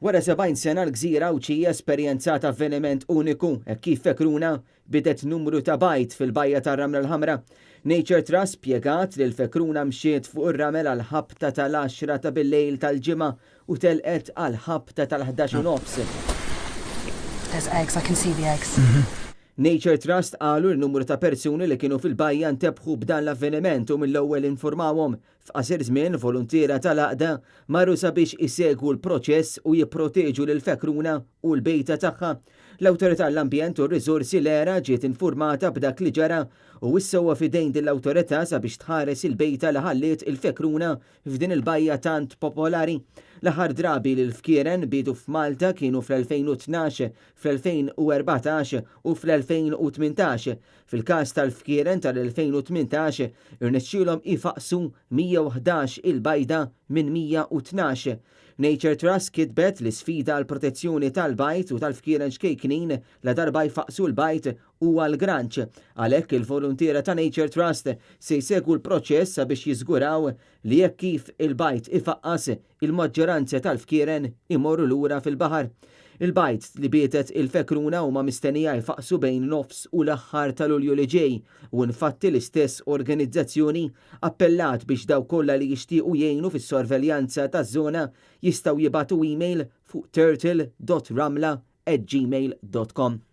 Wara 70 sena l-Gżira Awċija esperjenzat avveniment uniku kif Fekruna bidet numru ta' bajt fil-bajja tar-Ramla l-Ħamra. Nature Trust spjegat li l-Fekruna mxiet fuq ir-ramel għal ħabta tal-10 ta' bil-lejl tal-ġimgħa u telqet għal ħabta tal-11 nofs. There's eggs, I can see the eggs. Nature Trust qalu l-numru ta' persuni li kienu fil-bajja ntebħu b'dan l-avveniment u mill-ewwel informawhom f'qasir żmien volontiera tal-Għaqda marru sabiex isegwu l-proċess u jipproteġu lil Fekruna u l-bejta tagħha. L-Awtorità l-Ambjent u r-Riżorsi l-Era ġiet informata b'dak li ġara u issewwa fidejn din l-awtorità sabiex tħares il-bejta li ħalliet il-Fekruna f'din il-bajja tant popolari. L-aħħar drabi li l-fkieren bidu f'Malta kienu fl-2012, fl-2014 u fl-2018. Fil-każ tal-fkieren tal-2018 irnexxielhom ifaqsu 111 il-bajda minn 112. Nature Trust kitbet li sfida għal protezzjoni tal-bajt u tal-fkieren xkejknin la darba jfaqsu l-bajt u għal-granċ. Għalhekk il-volontiera ta' Nature Trust se jsegwu l-proċess sabiex jiżguraw li jekk kif il-bajt ifaqqas il-maġġoranza tal-fkieren imorru lura fil-baħar. Il-bajt li bietet il-Fekruna huma mistennija jfaqsu bejn nofs u l-aħħar ta' Lulju li ġej u infatti l-istess organizzazzjoni appellat biex daw kollha li jixtiequ jgħinu fis-sorveljanza taż-żona jistgħu jibatu email fuq turtle.ramla@gmail.com.